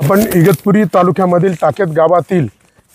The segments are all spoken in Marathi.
आपण इगतपुरी तालुक्यामधील टाकेत गावातील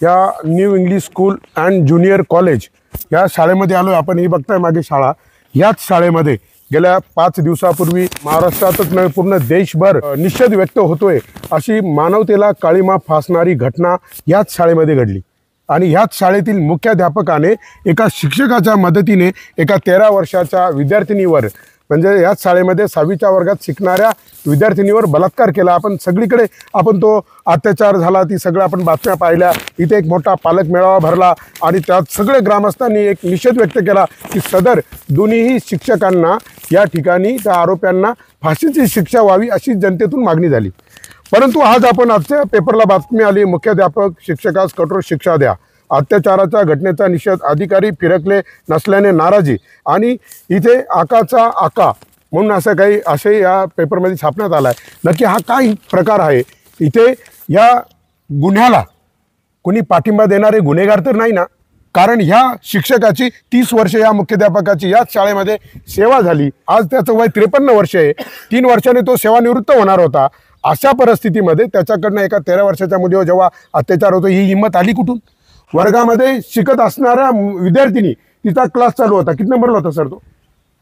या new English school and junior college या शाळेमध्ये आलो. आपण ही बघताय मागे शाळा. याच शाळेमध्ये गेल्या 5 दिवसापूर्वी महाराष्ट्रातच नव्हे पूर्ण देशभर निषेध व्यक्त होतोय अशी मानवतेला काळीमा फासणारी घटना याच शाळेमध्ये घडली. आणि ह्याच शाळेतील मुख्याध्यापकाने एका शिक्षकाच्या मदतीने एका 13 वर्षाच्या विद्यार्थिनीवर म्हणजे याच शाळेमध्ये 6वीच्या वर्गात शिकणाऱ्या विद्यार्थिनीवर बलात्कार केला. आपण सगळीकडे आपण तो अत्याचार झाला ती सगळं आपण बातम्या पाहिल्या. इथे एक मोठा पालक मेळावा भरला आणि त्यात सगळे ग्रामस्थांनी एक निषेध व्यक्त केला की सदर दोन्हीही शिक्षकांना या ठिकाणी त्या आरोप्यांना फाशीची शिक्षा व्हावी अशी जनतेतून मागणी झाली. परंतु आज आपण आजच्या पेपरला बातमी आली मुख्याध्यापक शिक्षकास कठोर शिक्षा द्या. अत्याचाराच्या घटनेचा निषेध अधिकारी फिरकले नसल्याने नाराजी आणि इथे आकाचा आका म्हणून असं काही असे या पेपरमध्ये छापण्यात आला आहे. नक्की हा काय प्रकार आहे? इथे या गुन्ह्याला कोणी पाठिंबा देणारे गुन्हेगार तर नाही ना? कारण ह्या शिक्षकाची 30 वर्षे या मुख्याध्यापकाची याच शाळेमध्ये सेवा झाली. आज त्याचं वय 53 वर्ष आहे. 3 वर्षांनी तो सेवानिवृत्त होणार होता. अशा परिस्थितीमध्ये त्याच्याकडनं एका 13 वर्षाच्या मुलीवर जेव्हा अत्याचार होतो ही हिंमत आली कुठून? वर्गामध्ये शिकत असणाऱ्या विद्यार्थिनी तिचा क्लास चालू होता. किती नंबरला होता सर तो?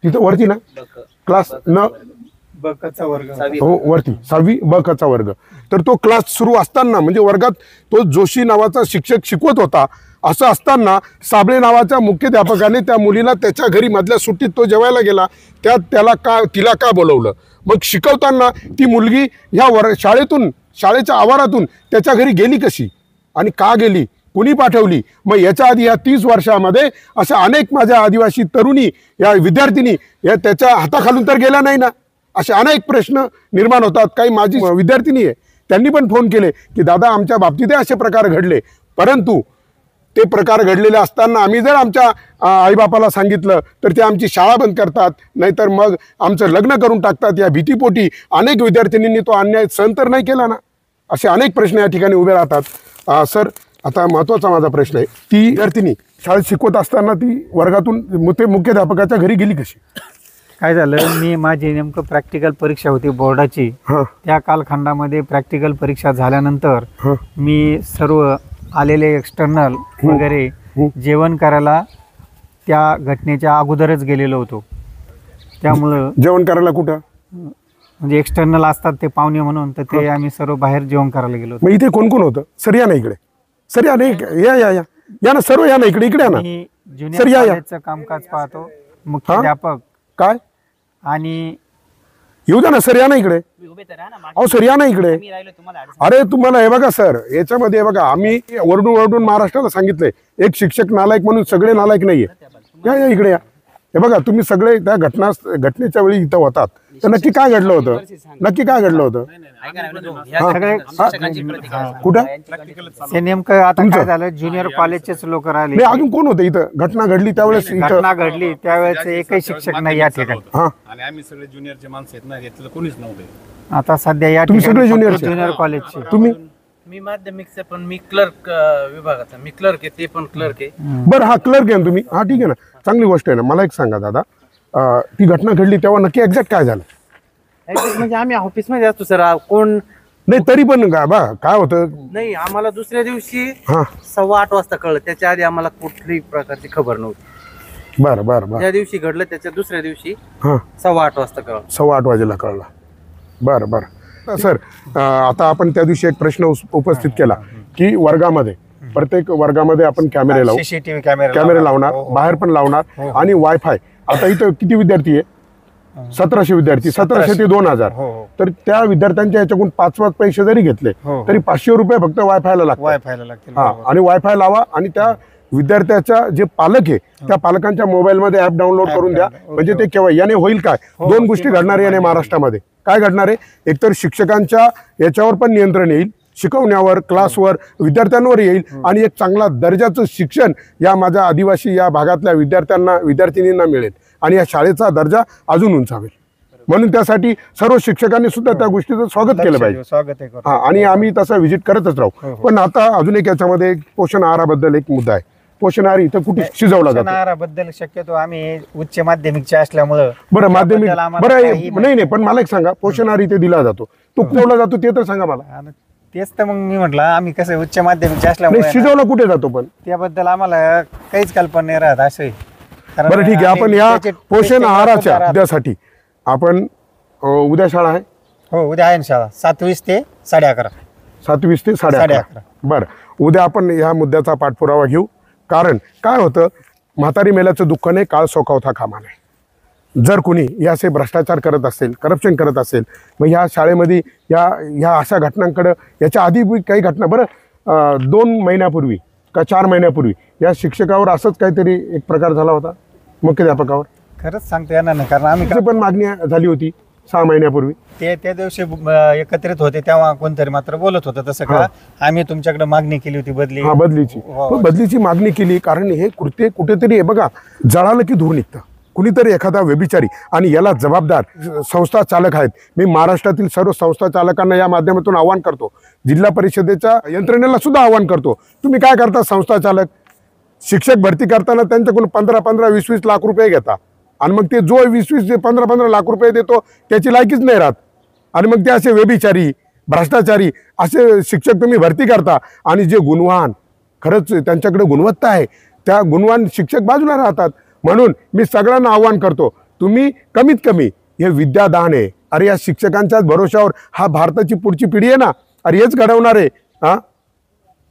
तिथं वरती ना क्लास न बकचा वर्ग हो वरती 6वी बकचा वर्ग. तर तो क्लास सुरू असताना म्हणजे वर्गात तो जोशी नावाचा शिक्षक शिकवत होता. असं असताना साबळे नावाच्या मुख्याध्यापकाने त्या मुलीला त्याच्या घरी मधल्या सुट्टीत तो जेवायला गेला त्यात तिला का बोलवलं? मग शिकवताना ती मुलगी ह्या शाळेतून शाळेच्या आवारातून त्याच्या घरी गेली कशी आणि का गेली? कुणी पाठवली? मग याच्या आधी या 30 वर्षामध्ये अशा अनेक माझ्या आदिवासी तरुणी या विद्यार्थिनी या त्याच्या हाताखालून तर गेल्या नाही ना? असे अनेक प्रश्न निर्माण होतात. काही माझी विद्यार्थिनी आहे त्यांनी पण फोन केले की दादा आमच्या बाबतीतही असे प्रकार घडले. परंतु ते प्रकार घडलेले असताना आम्ही जर आमच्या आईबापाला सांगितलं तर ते आमची शाळा बंद करतात नाहीतर मग आमचं लग्न करून टाकतात. या भीतीपोटी अनेक विद्यार्थिनींनी तो अन्याय सहन तर नाही केला ना? असे अनेक प्रश्न या ठिकाणी उभे राहतात. सर आता महत्त्वाचा माझा प्रश्न आहे ती विद्यार्थिनी शाळेत शिकवत असताना ती वर्गातून मुख्याध्यापकाच्या घरी गेली कशी? काय झालं मी माझी नेमकं प्रॅक्टिकल परीक्षा होती बोर्डाची. त्या कालखंडामध्ये प्रॅक्टिकल परीक्षा झाल्यानंतर मी सर्व आलेले एक्सटर्नल वगैरे जेवण करायला त्या घटनेच्या अगोदरच गेलेलो होतो. त्यामुळं जेवण करायला कुठं म्हणजे एक्सटर्नल असतात ते पाहुणे म्हणून तर ते आम्ही सर्व बाहेर जेवण करायला गेलो होतो. मग इथे कोण कोण होतं? सर या ना इकडे. सर या नाही या या या या ना सर्व या ना इकडे इकडे या ना. ज्युनियर कॉलेजचं कामकाज पाहतो मुख्याध्यापक काय आणि येऊ द्या ना सर या ना इकडे. अहो सर या ना इकडे. अरे तुम्हाला हे बघा सर याच्यामध्ये हे बघा आम्ही ओरडून महाराष्ट्राला सांगितलंय एक शिक्षक नालायक म्हणून सगळे नालायक नाहीये. या या इकडे या. हे बघा तुम्ही सगळे त्या घटनेच्या वेळी इथं होतात तर नक्की काय घडलं होतं? नक्की काय घडलं होतं? कुठं हे नेमकं आता काय झालं ज्युनियर कॉलेजचेच लोक राहिले. नाही अजून कोण होतं इथं? घटना घडली त्यावेळेस घटना घडली त्यावेळेस एकही शिक्षक नाही या ठिकाणी. आणि आम्ही सगळे ज्युनियरचे माणसं आहेत ना यातलं कोणीच नव्हते. आता सध्या या तुम्ही सगळे ज्युनियर कॉलेजचे. तुम्ही मी माध्यमिकचं पण मी क्लर्क विभागाचा मी क्लर्क आहे ते पण क्लर्क आहे. बरं हा क्लर्क आहे ना तुम्ही? हा ठीक आहे ना चांगली गोष्ट आहे ना. मला एक सांगा दादा ती घटना घडली तेव्हा नक्की एक्झॅक्ट काय झालं? म्हणजे आम्ही ऑफिसमध्ये असतो सर कोण नाही तरी पण काय होतं? नाही आम्हाला दुसऱ्या दिवशी 8:15 वाजता कळलं. त्याच्या आधी आम्हाला कुठल्याही प्रकारची खबर नव्हती. बरं बरं बरं. ज्या दिवशी घडलं त्याच्या दुसऱ्या दिवशी 8:15 वाजता कळलं. 8:15 वाजेला कळला. बरं बरं. सर आता आपण त्या दिवशी एक प्रश्न उपस्थित केला की वर्गामध्ये प्रत्येक वर्गामध्ये आपण कॅमेरे लावू CCTV कॅमेरे लावणार बाहेर पण लावणार आणि वायफाय. आता इथं किती विद्यार्थी आहे? 1700 विद्यार्थी. 1700 ते 2000. तर त्या विद्यार्थ्यांच्या ह्याच्याकडून 5 पैसे जरी घेतले तरी 500 रुपये फक्त वायफायला लागतील. आणि वायफाय लावा आणि त्या विद्यार्थ्याच्या जे पालक आहे त्या पालकांच्या मोबाईलमध्ये ऍप डाउनलोड करून द्या. म्हणजे ते केव्हा याने होईल काय 2 गोष्टी घडणार याने महाराष्ट्रामध्ये. काय घडणार आहे? एकतर शिक्षकांच्या याच्यावर पण नियंत्रण येईल शिकवण्यावर क्लासवर विद्यार्थ्यांवर येईल आणि एक चांगला दर्जाचं शिक्षण या माझ्या आदिवासी या भागातल्या विद्यार्थिनींना मिळेल आणि या शाळेचा दर्जा अजून उंचावेल. म्हणून त्यासाठी सर्व शिक्षकांनी सुद्धा त्या गोष्टीचं स्वागत केलं पाहिजे. आणि आम्ही तसा व्हिजिट करतच राहू. पण आता अजून एक याच्यामध्ये पोषण आहाराबद्दल एक मुद्दा आहे. पोषण आहार इथं कुठे शिजवला जातो? आहाराबद्दल शक्यतो आम्ही उच्च माध्यमिकचे असल्यामुळं बरं माध्यमिक बरं नाही पण मला एक सांगा पोषण आहार इथे दिला जातो तो कुठला जातो ते तर सांगा मला. तेच तर मग मी म्हटलं आम्ही कसं उच्च माध्यमिक नाही असल्यामुळे ना, शिजवला कुठे जातो पण त्याबद्दल आम्हाला काहीच कल्पना नाही राहत असं आहे. कारण बरं ठीक आहे, आम्ही आपण या त्याचे पोषण testing आहाराच्या राहतो. उद्यासाठी आपण उद्या शाळा आहे हो उद्या आहे ना शाळा 7:20 ते 11:30. 7:20 ते 11:30. 11:30. बरं उद्या आपण ह्या मुद्द्याचा पाठपुरावा घेऊ. कारण काय होतं, म्हातारी मेल्याचं दुःख नाही, काळ सोकावता कामा नये. जर कोणी हे असे भ्रष्टाचार करत असेल, करप्शन करत असेल, मग ह्या शाळेमध्ये ह्या अशा घटनांकडं याच्या आधी बी काही घटना, बरं 2 महिन्यापूर्वी का 4 महिन्यापूर्वी या शिक्षकावर असंच काहीतरी एक प्रकार झाला होता मुख्याध्यापकावर. खरंच सांगता येणार नाही कारण आम्ही त्याची पण मागणी झाली होती 6 महिन्यापूर्वी. त्या दिवशी एकत्रित होते तेव्हा कोणतरी मात्र बोलत होतं तसं का आम्ही तुमच्याकडे मागणी केली होती बदली. हा बदलीची हो. मग बदलीची मागणी केली कारण हे कृत्य कुठेतरी हे बघा जळालं की धूर निघतं. कुणीतरी एखादा व्यभिचारी आणि याला जबाबदार संस्था चालक आहेत. मी महाराष्ट्रातील सर्व संस्था चालकांना या माध्यमातून आवाहन करतो, जिल्हा परिषदेच्या यंत्रणेला सुद्धा आवाहन करतो, तुम्ही काय करता संस्था चालक, शिक्षक भरती करताना त्यांच्याकडून 15-15, 20-20 लाख रुपये घेता आणि मग ते जो 20-20, 15-15 लाख रुपये देतो त्याची लायकीच नाही राहत. आणि मग ते असे व्यभिचारी, भ्रष्टाचारी असे शिक्षक तुम्ही भरती करता आणि जे गुणवान, खरंच त्यांच्याकडे गुणवत्ता आहे, त्या गुणवान शिक्षक बाजूला राहतात. म्हणून मी सगळ्यांना आवाहन करतो, तुम्ही कमीत कमी हे विद्यादान आहे. अरे या शिक्षकांच्याच भरोशावर हा भारताची पुढची पिढी आहे ना, अरे हेच घडवणार आहे. हां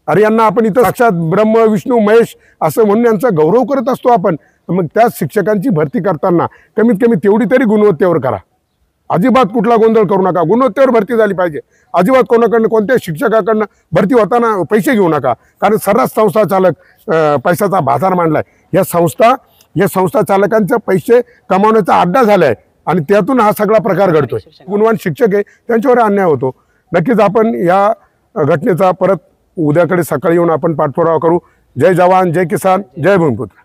अरे यांना आपण इथं साक्षात ब्रह्म विष्णू महेश असं म्हणून यांचा गौरव करत असतो आपण. मग त्या शिक्षकांची भरती करताना कमीत कमी तेवढी तरी गुणवत्तेवर करा. अजिबात कुठला गोंधळ करू नका, गुणवत्तेवर भरती झाली पाहिजे. अजिबात कोणाकडनं कोणत्या शिक्षकाकडनं भरती होताना पैसे घेऊ नका, कारण सर्रास संस्था चालक पैशाचा बाजार मांडलाय. या संस्था चालकांचे पैसे कमावण्याचा अड्डा झालाय आणि त्यातून हा सगळा प्रकार घडतोय. गुणवान शिक्षक आहे त्यांच्यावर अन्याय होतो. नक्कीच आपण या घटनेचा परत उद्याकडे सकाळी येऊन आपण पाठपुरावा करू. जय जवान, जय किसान, जय भूमिपुत्र.